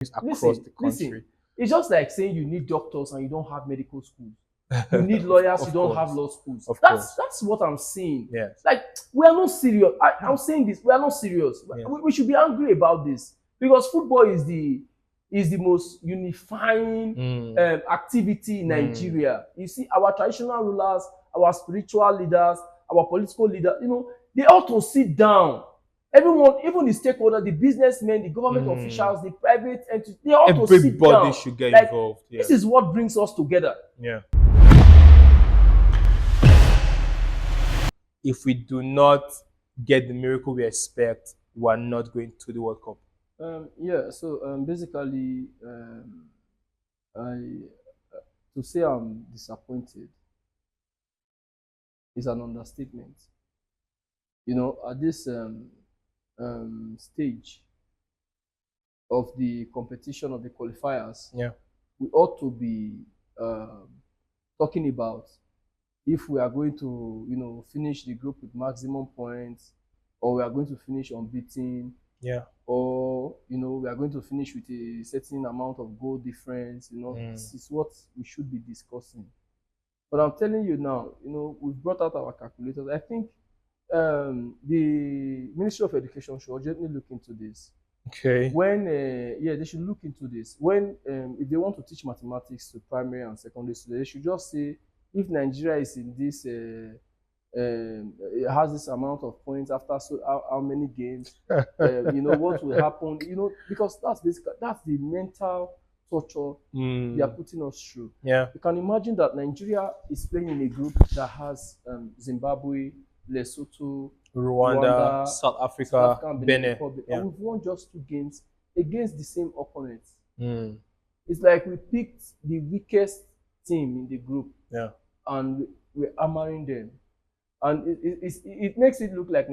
across the country. It's just like saying you need doctors and you don't have medical schools. You need lawyers, you don't have law schools. That's what I'm saying. Yes. Like, we are not serious. I'm saying this, we are not serious. Yes. We should be angry about this because football is the most unifying activity in Nigeria. You see, our traditional rulers, our spiritual leaders, our political leaders, they ought to sit down. Everyone, even the stakeholders, the businessmen, the government officials, the private entities, they ought to sit down. Everybody should get involved. Yeah. This is what brings us together. Yeah. If we do not get the miracle we expect, we are not going to the World Cup. So basically, to say I'm disappointed is an understatement. At this stage of the competition of the qualifiers, we ought to be talking about if we are going to, finish the group with maximum points, or we are going to finish unbeaten, or we are going to finish with a certain amount of goal difference. This is what we should be discussing. But I'm telling you now, we've brought out our calculators. I think the Ministry of Education should urgently look into this. Okay. When they should look into this. When if they want to teach mathematics to primary and secondary students, they should just say if Nigeria is in this it has this amount of points after how many games, what will happen, because that's the mental torture they are putting us through. Yeah. You can imagine that Nigeria is playing in a group that has Zimbabwe, Lesotho, Rwanda, South Africa, Benin. And we've won just 2 games against the same opponents. It's like we picked the weakest team in the group, and we're hammering them. And it makes it look like the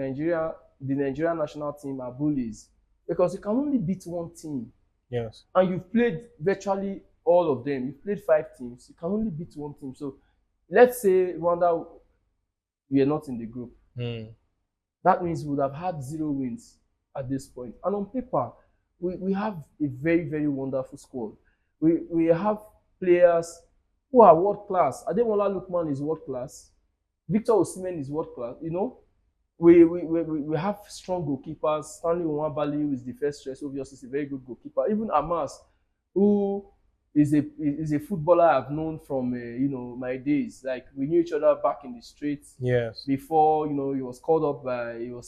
Nigerian national team are bullies, because you can only beat one team. Yes. And you've played virtually all of them. You've played 5 teams. You can only beat one team. So let's say Rwanda, we are not in the group. That means we would have had 0 wins at this point. And on paper, we have a very, very wonderful squad. We have players who are world class. Ademola Lookman is world class. Victor Osimhen is world class. We have strong goalkeepers. Stanley Nwabali, who is the first choice, obviously is a very good goalkeeper. Even Amas, who is a footballer I've known from my days. Like, we knew each other back in the streets. Yes. Before he was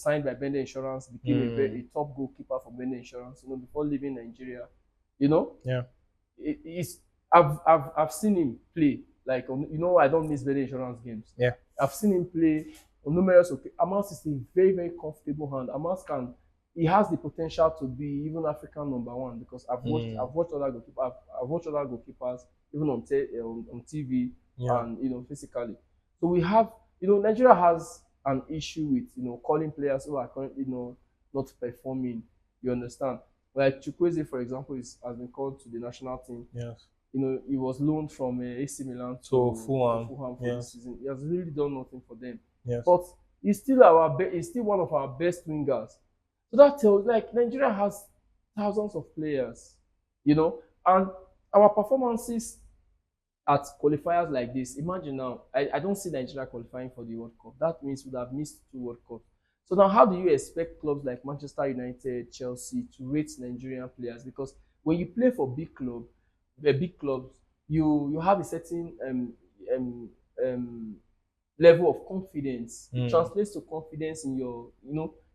signed by Benin Insurance, became a top goalkeeper for Benin Insurance. Before leaving Nigeria. Yeah. I've seen him play. Like, I don't miss Benin Insurance games. Yeah. I've seen him play on numerous occasions. Amas is a very, very comfortable hand. Amas he has the potential to be even African #1, because I've watched other goalkeepers. I've watched other goalkeepers even on TV and physically. So we have Nigeria has an issue with calling players who are currently not performing. You understand? Like Chukwueze, for example, has been called to the national team. Yes. He was loaned from AC Milan to Fulham for this season. He has really done nothing for them. Yes. But he's still one of our best wingers. So that tells, like, Nigeria has thousands of players, and our performances at qualifiers like this. Imagine now, I don't see Nigeria qualifying for the World Cup. That means we'd have missed 2 World Cups. So now, how do you expect clubs like Manchester United, Chelsea to rate Nigerian players? Because when you play for big clubs, you have a certain level of confidence. It translates to confidence in your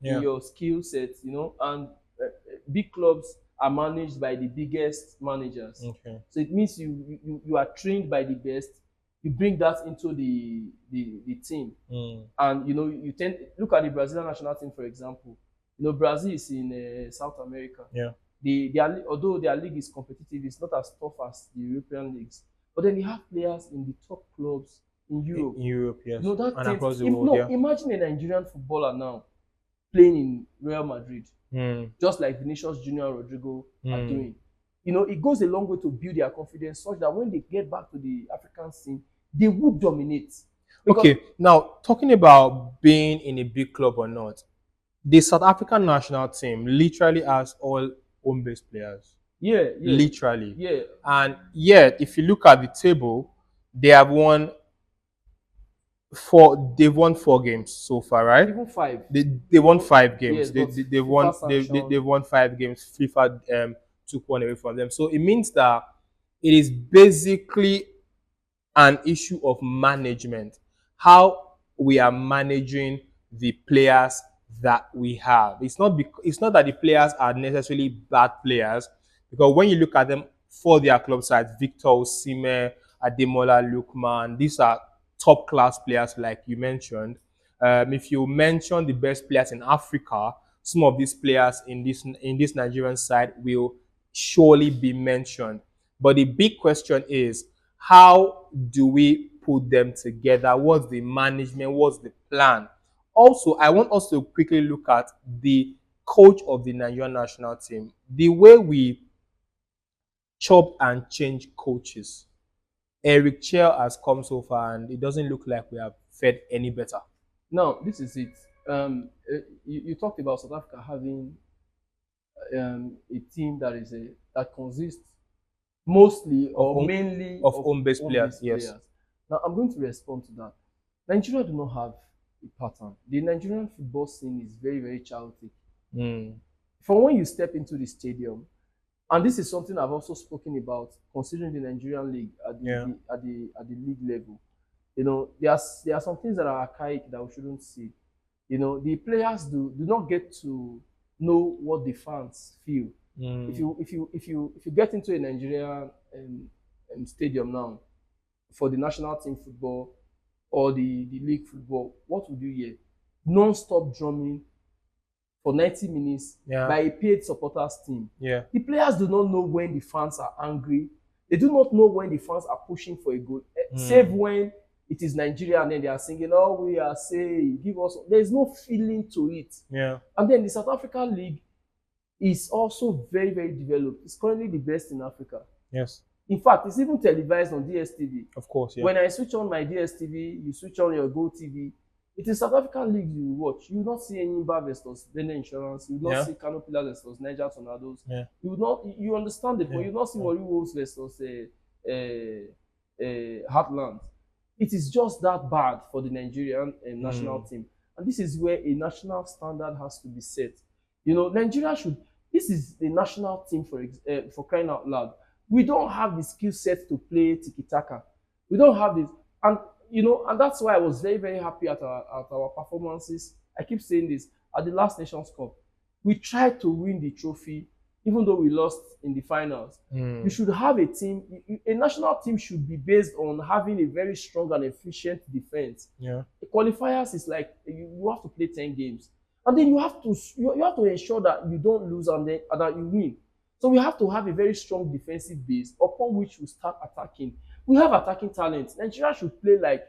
in your skill set, and big clubs are managed by the biggest managers. Okay. So it means you are trained by the best. You bring that into the team, and you tend look at the Brazilian national team, for example. Brazil is in South America. Yeah. Although their league is competitive, it's not as tough as the European leagues. But then they have players in the top clubs in Europe. In Europe, yes. And across the world. Imagine a Nigerian footballer now playing in Real Madrid, just like Vinicius Junior and Rodrigo are doing. It goes a long way to build their confidence, such that when they get back to the African scene, they would dominate. Okay, now talking about being in a big club or not, the South African national team literally has all home-based players. Yeah, yeah, literally. yeah. And yet, if you look at the table, they have won they've won 4 games so far, right? Even five. They won No, 5 games. yes, but They've FIFA won sanction. they've won 5 games. FIFA took one away from them. So it means that it is basically an issue of management. How we are managing the players that we have. It's not that the players are necessarily bad players, because when you look at them for their club sides, Victor Osimhen, Ademola Lookman, these are top class players like you mentioned. If you mention the best players in Africa, some of these players in this Nigerian side will surely be mentioned. But the big question is, how do we put them together? What's the management? What's the plan? Also, I want us to quickly look at the coach of the Nigerian national team. The way we chop and change coaches. Eric Chell has come so far, and it doesn't look like we have fared any better. Now, this is it. You talked about South Africa having a team that consists mostly Of or home, mainly of of home-based players, home-based yes. players. Now, I'm going to respond to that. Nigeria do not have a pattern. The Nigerian football scene is very, very chaotic. Mm. From when you step into the stadium, and this is something I've also spoken about, considering the Nigerian league at Yeah. the league level. There are some things that are archaic that we shouldn't see. The players do not get to know what the fans feel. Mm. If you get into a Nigerian stadium now for the national team football or the league football, what would you hear? Non-stop drumming for 90 minutes Yeah. by a paid supporters team. Yeah. The players do not know when the fans are angry. They do not know when the fans are pushing for a goal, save when it is Nigeria and then they are singing, "Oh, we are saying, give us." There is no feeling to it. Yeah. And then the South African league is also very, very developed. It's currently the best in Africa. Yes. In fact, it's even televised on DSTV. Of course, yeah. When I switch on my DSTV, you switch on your Go TV. It is South African league you watch. You will not see any Bar versus Benin Insurance. You will not see Kano Pillars versus Niger Tornadoes. Yeah. You will not. You understand it, but you will not see Warri Wolves versus Heartland. It is just that bad for the Nigerian national team, and this is where a national standard has to be set. Nigeria should. This is the national team for crying out loud. We don't have the skill set to play tiki taka. We don't have this, and that's why I was very, very happy at our performances. I keep saying this at the last Nations Cup. We tried to win the trophy, even though we lost in the finals. You should have a team. A national team should be based on having a very strong and efficient defense. Yeah. The qualifiers is like you have to play 10 games, and then you have to ensure that you don't lose and that you win. So we have to have a very strong defensive base upon which we start attacking. We have attacking talent. Nigeria should play like,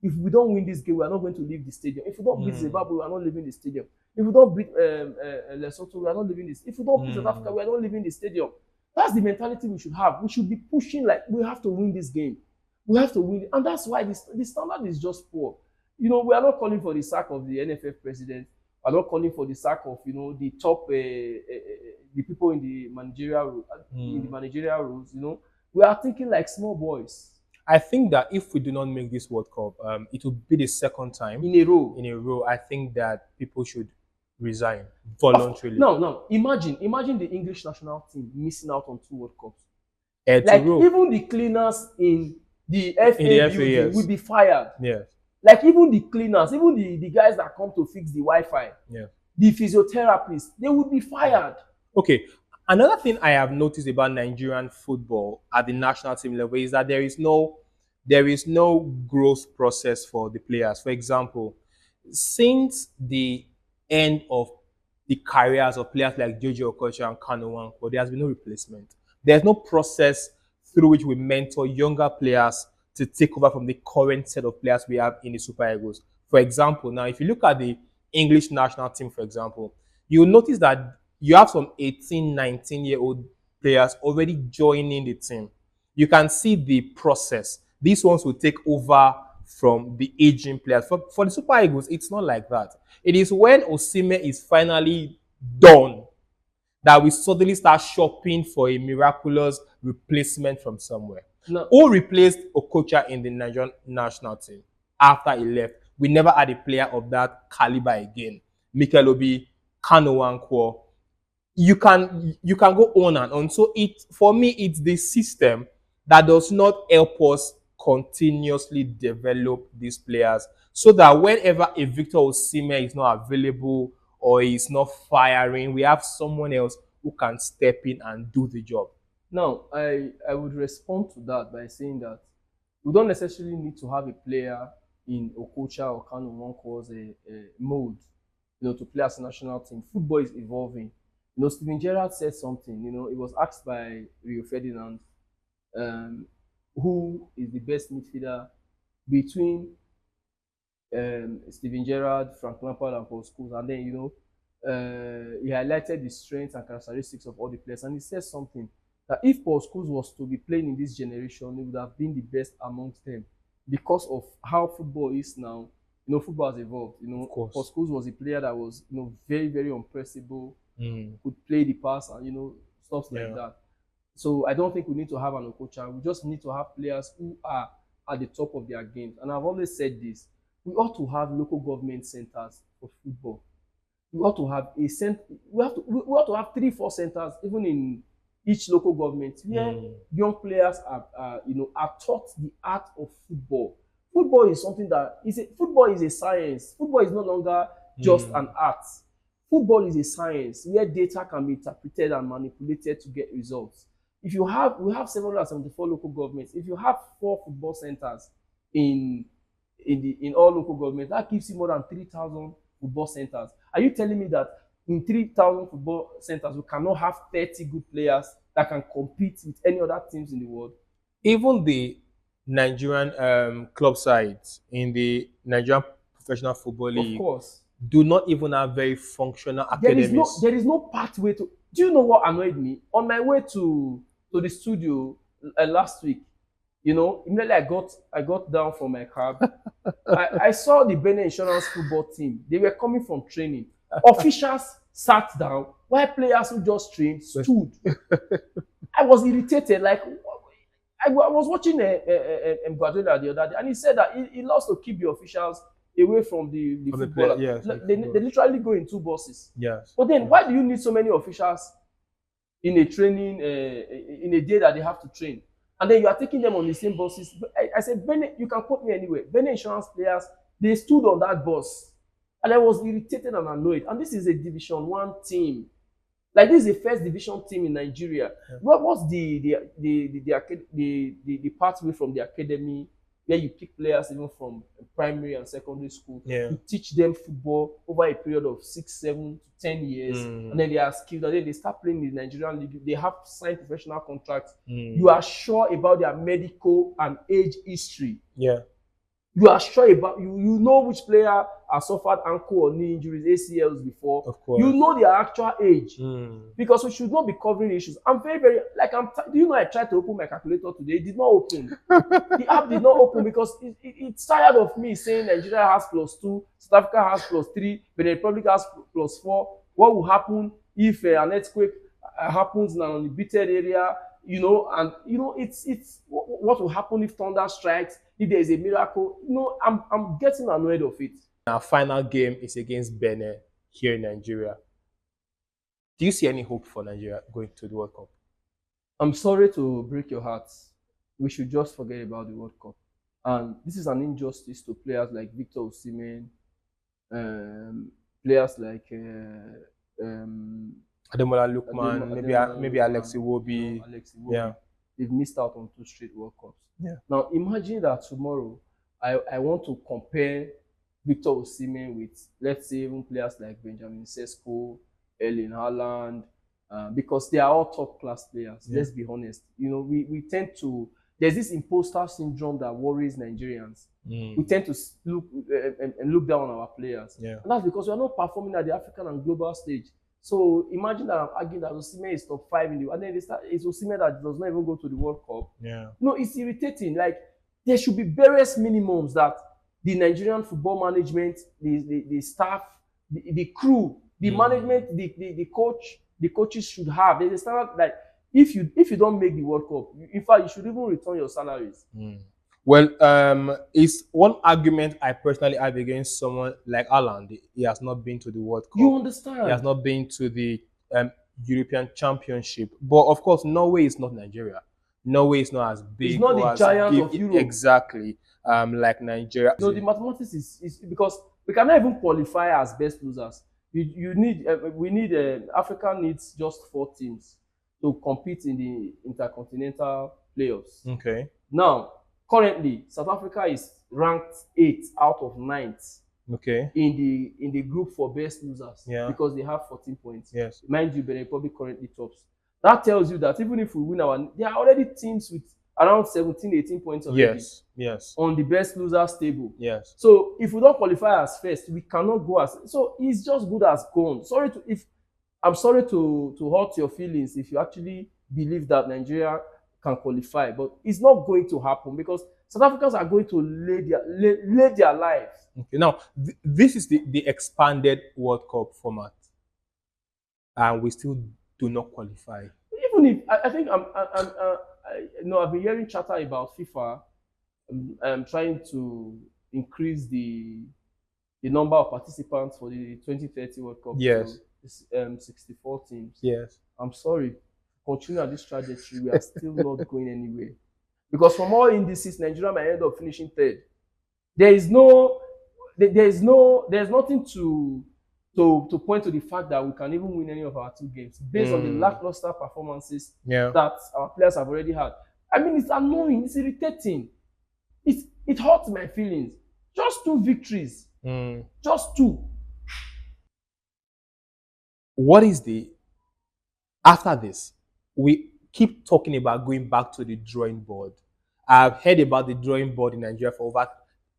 if we don't win this game, we are not going to leave the stadium. If we don't beat Zimbabwe, we are not leaving the stadium. If we don't beat Lesotho, we are not leaving this. If we don't beat South Africa, we are not leaving the stadium. That's the mentality we should have. We should be pushing like we have to win this game. We have to win it. And that's why the standard is just poor. We are not calling for the sack of the NFF president. We are not calling for the sack of the top the people in the managerial roles. We are thinking like small boys. I think that if we do not make this World Cup, it will be the second time in a row. In a row, I think that people should resign voluntarily. No. Imagine the English national team missing out on 2 World Cups. Like even the cleaners in the FA building will be fired. Yes. Like even the cleaners, even the guys that come to fix the Wi-Fi, the physiotherapists, they would be fired. Okay. Another thing I have noticed about Nigerian football at the national team level is that there is no growth process for the players. For example, since the end of the careers of players like Jojo Okocha and Kanu Nwankwo, there has been no replacement. There's no process through which we mentor younger players to take over from the current set of players we have in the Super Eagles. For example, now, if you look at the English national team, for example, you'll notice that you have some 18, 19-year-old players already joining the team. You can see the process. These ones will take over from the aging players. For the Super Eagles, it's not like that. It is when Osimhen is finally done, that we suddenly start shopping for a miraculous replacement from somewhere. No, Who replaced Okocha in the Nigerian national team after he left? We never had a player of that caliber again. Mikel Obi, Kano Nwankwo. You can go on and on. So it for me, it's the system that does not help us continuously develop these players so that whenever a Victor Osimhen is not available or is not firing, we have someone else who can step in and do the job. now I would respond to that by saying that we don't necessarily need to have a player in Okocha or Kanu Nwankwo's mode, to play as a national team. Football is evolving. Steven Gerrard said something. He was asked by Rio Ferdinand, who is the best midfielder between Steven Gerrard, Frank Lampard, and Paul Scholes. And then, he highlighted the strengths and characteristics of all the players. And he said something that if Paul Scholes was to be playing in this generation, he would have been the best amongst them because of how football is now. Football has evolved. Paul Scholes was a player that was, very, very impressible, could play the pass and, stuff like that. So I don't think we need to have an Okocha. We just need to have players who are at the top of their games. And I've always said this. We ought to have local government centers for football. We ought to have a center. We ought to have 3-4 centers, even in each local government, where young players are taught the art of football. Football is something football is a science. Football is no longer just an art. Football is a science where data can be interpreted and manipulated to get results. We have 774 local governments. If you have 4 football centers in all local governments, that gives you more than 3,000 football centers. Are you telling me that in 3,000 football centers we cannot have 30 good players that can compete with any other teams in the world? Even the Nigerian club sides in the Nigerian Professional Football League, of course, do not even have very functional academies. There is no pathway to. Do you know what annoyed me? On my way to the studio last week, immediately I got down from my cab. I saw the Benin Insurance football team. They were coming from training. Officials sat down while players who just trained stood. I was irritated. Like, I was watching Guardiola the other day, and he said that he loves to keep the officials away from the footballers. Yes, they literally go in 2 buses. Yes. But then, why do you need so many officials in a training, in a day that they have to train? And then you are taking them on the same buses. I said, Benin, you can quote me anywhere. Benin Insurance players, they stood on that bus. And I was irritated and annoyed. And this is a Division 1 team. Like, this is a first division team in Nigeria. Yeah. What's the pathway from the academy where you pick players even from primary and secondary school? Yeah. You teach them football over a period of 6, 7 to 10 years, and then they are skilled, and then they start playing in the Nigerian league. They have signed professional contracts. You are sure about their medical and age history. Yeah. You are sure about you know which player has suffered ankle or knee injuries, ACLs before. Of course. You know their actual age. Because we should not be covering issues. I'm very, very do you know I tried to open my calculator today? It did not open. The app did not open because it's tired of me saying Nigeria has +2, South Africa has +3, Benin Republic has +4. What will happen if an earthquake happens in an uninhabited area? It's what will happen if thunder strikes, if there is a miracle. I'm getting annoyed of it. Our final game is against Benin here in Nigeria. Do you see any hope for Nigeria going to the World Cup? I'm sorry to break your hearts. We should just forget about the World Cup. And this is an injustice to players like Victor Osimhen, players like Ademola Lookman, maybe Alexi Iwobi. Yeah. They've missed out on 2 straight World Cups. Yeah. Now imagine that tomorrow I want to compare Victor Osimhen with, let's say, even players like Benjamin Sesko, Erling Haaland, because they are all top class players. Yeah. Let's be honest. We tend to, there's this imposter syndrome that worries Nigerians. We tend to look down on our players. Yeah. And that's because we are not performing at the African and global stage. So imagine that I'm arguing that Osimhen is top 5 in the, and then it's Osimhen that does not even go to the World Cup. Yeah. No, it's irritating. Like, there should be various minimums that the Nigerian football management, the staff, the crew, the management, the coach, the coaches should have. There's a standard like if you don't make the World Cup, in fact, you should even return your salaries. Well, it's one argument I personally have against someone like Alan. He has not been to the World You Cup. He has understand? not been to the European Championship. But of course, Norway is not Nigeria. Norway is not as It's big not the or as giant big of Europe. exactly like Nigeria. No, the mathematics is because we cannot even qualify as best losers. You need we need Africa needs just 4 teams to compete in the intercontinental playoffs. Okay. Now, currently, South Africa is ranked 8th out of 9th Okay. in the group for best losers Yeah. because they have 14 points. Yes. Mind you, Benin Republic currently tops. That tells you that even if we win there are already teams with around 17, 18 points already. Yes. Yes. On the best losers table. Yes. So if we don't qualify as first, we cannot go as so it's just good as gone. I'm sorry to hurt your feelings if you actually believe that Nigeria can qualify, but it's not going to happen because South Africans are going to lay their lives. Okay. Now, this is the expanded World Cup format, and we still do not qualify. Even if I think I've been hearing chatter about FIFA trying to increase the number of participants for the 2030 World Cup Yes. to 64 teams. Yes. I'm sorry, continue at this trajectory, we are still not going anywhere. Because from all indices, Nigeria might end up finishing third. There's nothing to point to the fact that we can even win any of our 2 games based on the lackluster performances that our players have already had. I mean, it's annoying, it's irritating. It hurts my feelings. Just 2 victories. Just 2. What is after this? We keep talking about going back to the drawing board. I've heard about the drawing board in Nigeria for over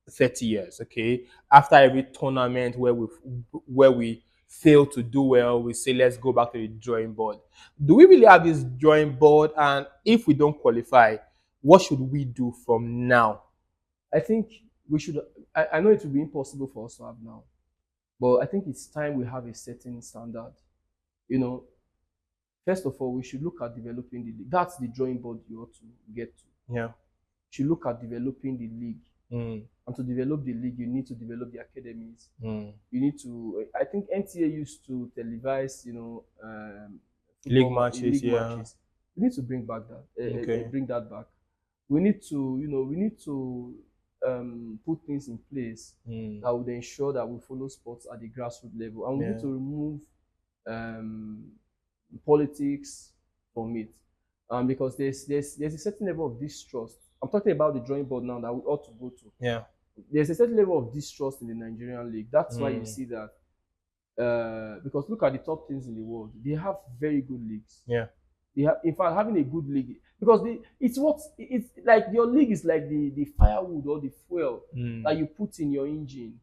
30 years. Okay, after every tournament where we fail to do well, we say let's go back to the drawing board. Do we really have this drawing board? And if we don't qualify, what should we do from now? I think we should. I know it will be impossible for us to have now, but I think it's time we have a certain standard. First of all, we should look at developing the league. That's the drawing board you ought to get to. Yeah. You should look at developing the league. And to develop the league, you need to develop the academies. You need to. I think NTA used to televise, league matches. matches. We need to bring back that. Bring that back. We need to put things in place that would ensure that we follow sports at the grassroots level, and we need to remove politics from it, because there's a certain level of distrust. I'm talking about the drawing board now that we ought to go to. Yeah. There's a certain level of distrust in the Nigerian league. That's why you see that. Because look at the top teams in the world; they have very good leagues. Yeah. They have, in fact, having a good league because it's like your league is like the firewood or the fuel that you put in your engine.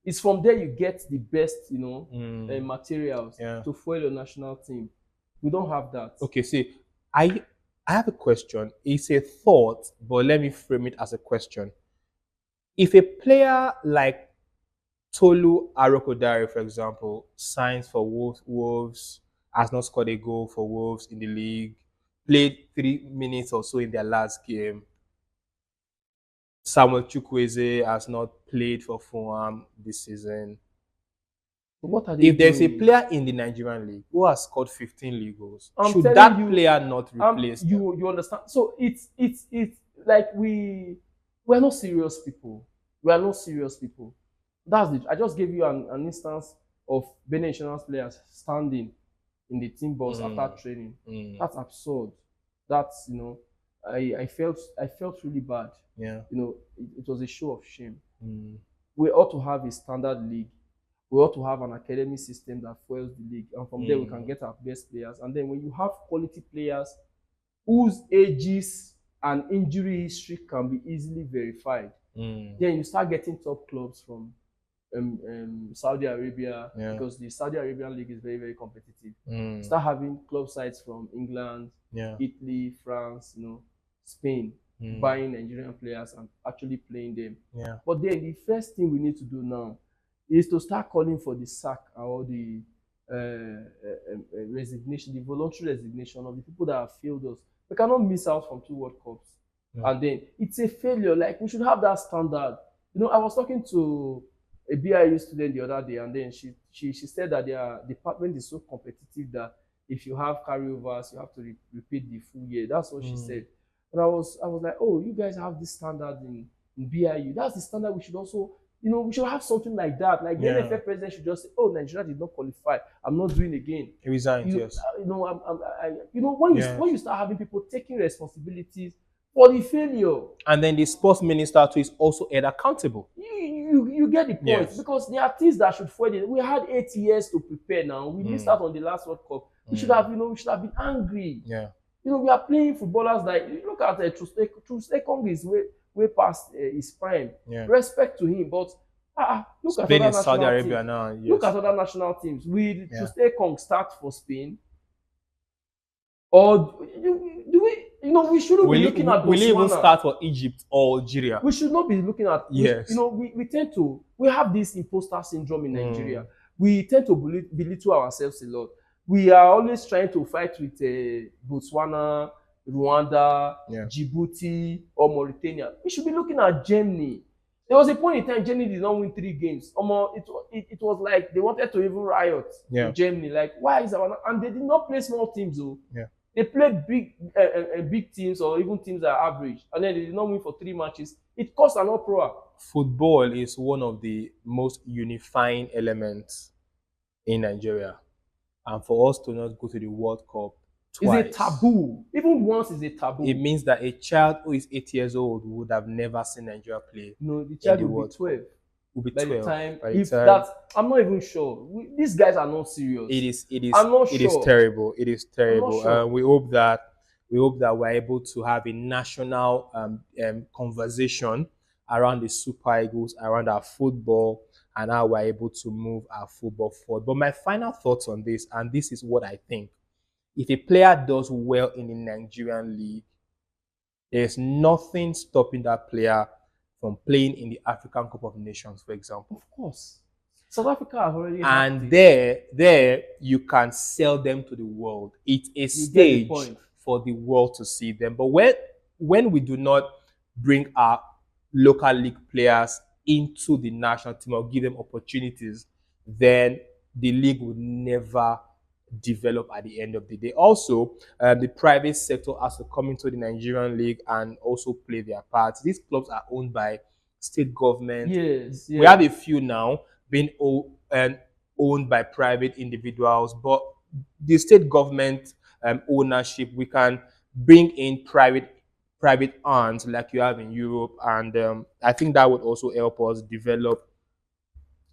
It's from there you get the best, materials to fuel your national team. We don't have that. Okay, see, I have a question. It's a thought, but let me frame it as a question. If a player like Tolu Arokodare, for example, signs for Wolves, has not scored a goal for Wolves in the league, played 3 minutes or so in their last game. Samuel Chukwueze has not played for Fulham this season. What are they If there's a doing? player in the Nigerian league who has scored 15 league goals, I'm should telling that you, player not replace them? you understand? So it's like we're not serious people. We are not serious people. That's it. I just gave you an instance of Benin insurance players standing in the team bus after training. That's absurd. That's I felt really bad. Yeah. It was a show of shame. We ought to have a standard league. We ought to have an academy system that fuels the league, and from there we can get our best players. And then when you have quality players whose ages and injury history can be easily verified, then you start getting top clubs from Saudi Arabia, because the Saudi Arabian league is very, very competitive. Start having club sides from England, Italy, France, Spain, buying Nigerian players and actually playing them. But then the first thing we need to do now is to start calling for the sack or the resignation, the voluntary resignation of the people that have failed us. We cannot miss out from 2 World Cups. Yeah. And then it's a failure. Like, we should have that standard. I was talking to a BIU student the other day, and then she said that their department is so competitive that if you have carryovers, you have to repeat the full year. That's what she said. And I was like, oh, you guys have this standard in BIU. That's the standard we should also, we should have something like that. Like the NFF president should just say, oh, Nigeria did not qualify. I'm not doing again. He resigned, yes. When you start having people taking responsibilities for the failure. And then the sports minister too is also held accountable. You get the point. Yes. Because there are things that should follow it. We had 8 years to prepare now. We missed out on the last World Cup. We should have been angry. Yeah. We are playing footballers like, look at Trustekong is way past his prime. Yeah. Respect to him, but look Spain at other Saudi national Arabia teams. now. Yes. Look at other national teams. Will Trustekong start for Spain? Or do we? We shouldn't be looking at Botswana. Will he even start for Egypt or Algeria? We should not be looking at. Yes. We have this imposter syndrome in Nigeria. We tend to belittle ourselves a lot. We are always trying to fight with Botswana, Rwanda, Djibouti, or Mauritania. We should be looking at Germany. There was a point in time Germany did not win 3 games. It was like they wanted to even riot in Germany. Like, why is our? And they did not play small teams, though. Yeah. They played big teams or even teams that are average, and then they did not win for 3 matches. It caused an uproar. Football is one of the most unifying elements in Nigeria. And for us to not go to the World Cup twice, it's a taboo. Even once is a taboo. It means that a child who is 8 years old would have never seen Nigeria play. No, the child will be 12. Will be by 12. The time, by the if time, that, I'm not even sure. These guys are not serious. It is. I'm not sure. It is terrible. It is terrible. Sure. We hope that we're able to have a national conversation around the Super Eagles, around our football, and how we're able to move our football forward. But my final thoughts on this, and this is what I think: if a player does well in the Nigerian league, there's nothing stopping that player from playing in the African Cup of Nations, for example. Of course. South Africa have already. And there you can sell them to the world. It's a stage for the world to see them. But when we do not bring our local league players into the national team or give them opportunities, then the league will never develop at the end of the day. Also, the private sector has to come into the Nigerian league and also play their part. These clubs are owned by state government. Yes. We have a few now being owned by private individuals, but the state government ownership, we can bring in private arms like you have in Europe, and I think that would also help us develop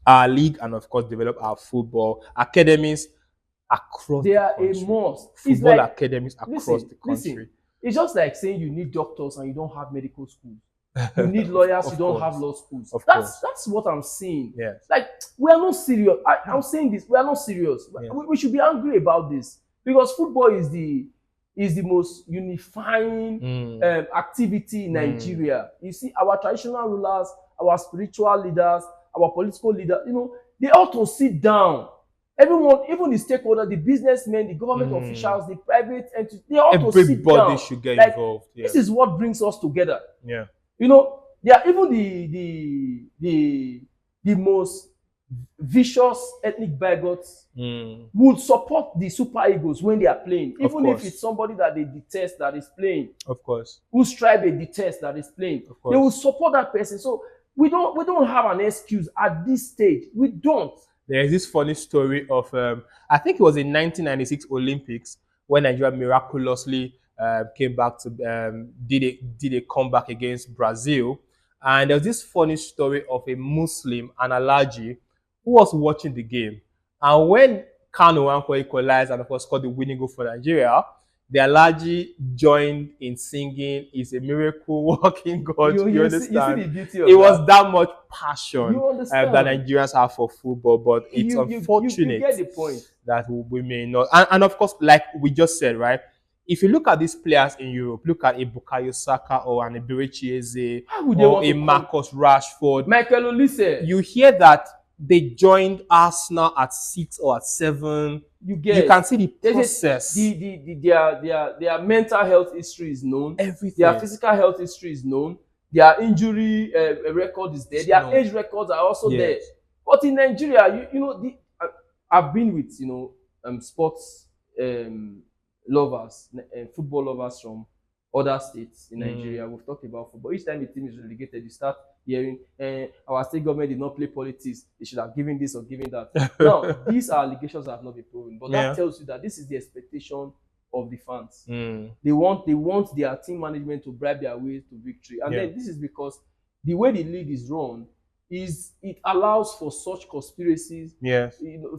our league and of course develop our football academies across the country. They are a must. Football academies across the country. Listen, it's just like saying you need doctors and you don't have medical schools. You need lawyers, you don't have law schools. That's what I'm saying. Yes. Like, we are not serious. I'm saying this, we are not serious. Yes. We should be angry about this, because football is the most unifying activity in Nigeria. You see, our traditional rulers, our spiritual leaders, our political leaders, they ought to sit down. Everyone, even the stakeholders, the businessmen, the government officials, the private entities, they ought to sit down. Everybody should get involved. Yeah. This is what brings us together. Yeah. They are even the most vicious ethnic bigots would support the Super Eagles when they are playing, even if it's somebody that they detest that is playing. Of course. Whose tribe they detest that is playing. Of course. They will support that person. So we don't have an excuse at this stage. We don't. There is this funny story of I think it was in 1996 Olympics when Nigeria miraculously came back to did a comeback against Brazil, and there was this funny story of a Muslim, an Alhaji, who was watching the game, and when Kanu Nwankwo equalized and of course scored the winning goal for Nigeria, the Alhaji joined in singing "It's a miracle working God." You understand? You see the beauty of it was that much passion that Nigerians have for football, but it's unfortunate you get the point that we may not. And of course, like we just said, right? If you look at these players in Europe, look at a Bukayo Saka or an Eberechi Eze or a Marcus Rashford, Michael Olise, you hear that they joined Arsenal at 6 or at 7. You You get can see the there's process. their mental health history is known. Everything. Their physical health history is known. Their injury record is there. Their No. age records are also Yes. there. But in Nigeria, you know, I've been with sports lovers, football lovers from other states in Nigeria. We've talked about football. Each time a team is relegated, you start hearing, our state government did not play politics. They should have given this or given that. Now, these are allegations that have not been proven, but that tells you that this is the expectation of the fans. They want their team management to bribe their way to victory, and then this is because the way the league is run is it allows for such conspiracies.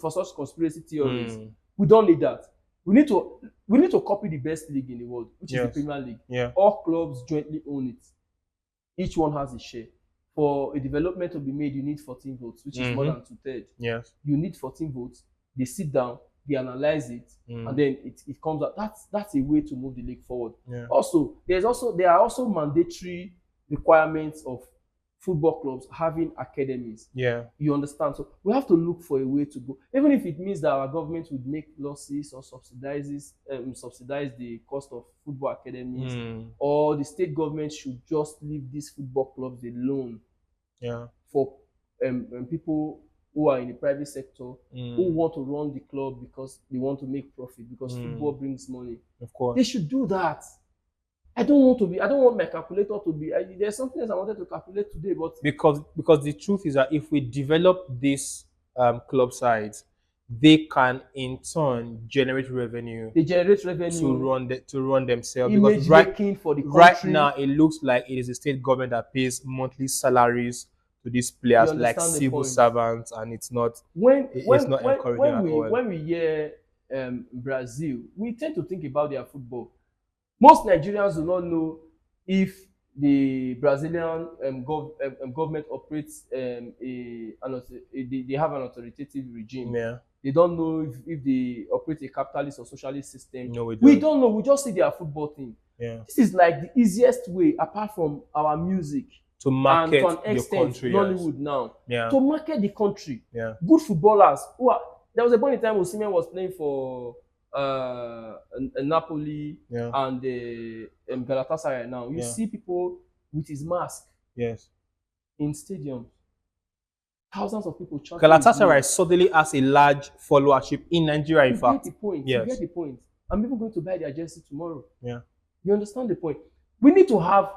For such conspiracy theories. We don't need that. We need to copy the best league in the world, which is the Premier League. All clubs jointly own it. Each one has a share. For a development to be made, you need 14 votes, which is more than 2/3. You need 14 votes. They sit down, they analyze it, and then it comes out. That's a way to move the league forward. Also, there are also mandatory requirements of football clubs having academies. You understand? So we have to look for a way to go, even if it means that our government would make losses or subsidize the cost of football academies, or the state government should just leave these football clubs alone for people who are in the private sector who want to run the club because they want to make profit, because football brings money. Of course. They should do that. I don't want my calculator to be. There's something else I wanted to calculate today, but because the truth is that if we develop these club sides, they can in turn generate revenue. They generate revenue to run themselves. Image making for the country. Right now, it looks like it is the state government that pays monthly salaries to these players like civil servants, and it's not. It's not encouraging at all. When we hear Brazil, we tend to think about their football. Most Nigerians do not know if the Brazilian government operates they have an authoritative regime. They don't know if they operate a capitalist or socialist system. No, we don't know. We just see their football team. This is like the easiest way, apart from our music, to market and to an extent, country. Nollywood now. To market the country. Good footballers there was a point in time Osimhen was playing for Napoli and Galatasaray. Now you see people with his mask in stadiums. Thousands of people. Galatasaray suddenly has a large followership in Nigeria. In fact, you get the point. I'm even going to buy their jersey tomorrow. You understand the point? We need to have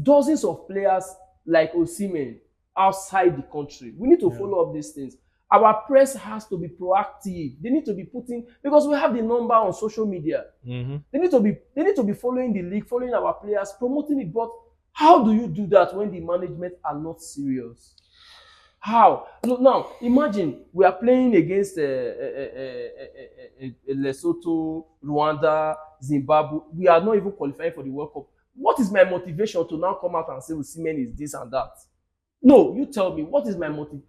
dozens of players like Osimhen outside the country. We need to follow up these things. Our press has to be proactive. They need to be putting, because we have the number on social media. They need to be following the league, following our players, promoting it. But how do you do that when the management are not serious? How? Look, now imagine we are playing against Lesotho, Rwanda, Zimbabwe. We are not even qualifying for the World Cup. What is my motivation to now come out and say Osimhen is this and that? No, you tell me, what is my motive?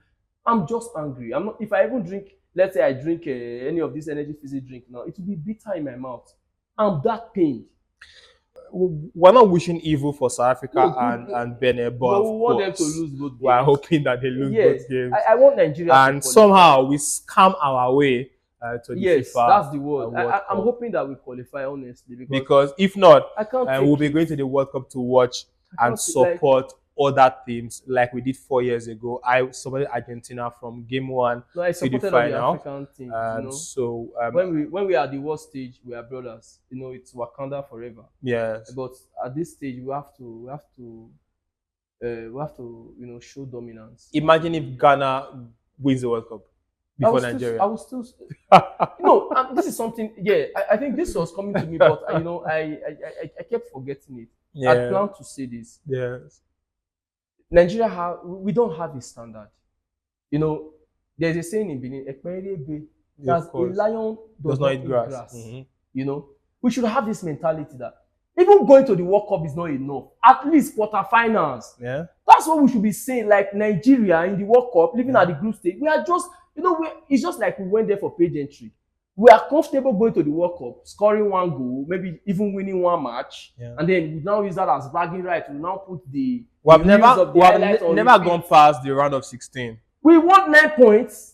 I'm just angry. I'm not. If I even drink, let's say I drink any of this energy fizzy drink now, it will be bitter in my mouth. I'm that pained. We're not wishing evil for South Africa and Benin, but we want them to lose both games. We're hoping that they lose both games. I want Nigeria and somehow we scam our way to the FIFA. That's the word. I'm hoping that we qualify, honestly, because if not, we'll be going to the World Cup to watch and support other teams like we did 4 years ago. I supported Argentina from game 1 to the final. The African team, so when we are at the world stage, we are brothers. It's Wakanda forever. Yes. But at this stage, we have to show dominance. Imagine if Ghana wins the World Cup before Nigeria. I will still. This is something. I think this was coming to me, but I kept forgetting it. I planned to say this. Yes. Nigeria we don't have a standard. There's a saying in Benin, that a lion does not eat grass. We should have this mentality that even going to the World Cup is not enough. At least quarterfinals. That's what we should be saying. Like Nigeria in the World Cup, living at the group stage, we are just, it's just like we went there for page entry. We are comfortable going to the World Cup, scoring 1 goal, maybe even winning 1 match, and then we now use that as bragging right. We now put the never gone past the round of 16. We want 9 points.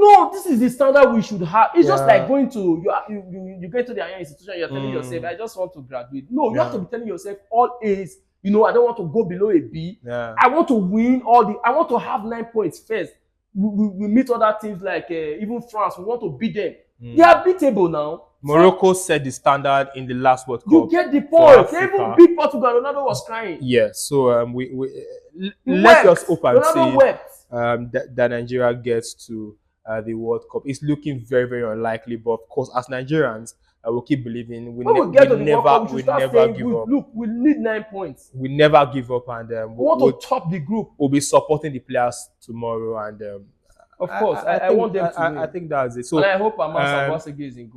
No, this is the standard we should have. It's just like going to you get to the higher institution. You're telling yourself, I just want to graduate. No, you have to be telling yourself all A's. You know, I don't want to go below a B. I want to win all the. I want to have 9 points first. We meet other teams like even France. We want to beat them. They are beatable now. Morocco set the standard in the last World Cup. You get the point. They even beat Portugal. Ronaldo was crying. Yes. So let's just hope and Ronaldo see that Nigeria gets to the World Cup. It's looking very, very unlikely, but of course, as Nigerians, we'll keep believing. We never give up. Look, we need 9 points. We never give up, and we want to top the group. We'll be supporting the players tomorrow, and of course, I want them to win. I think that's it. So, and I hope Amas Abasege is in goal.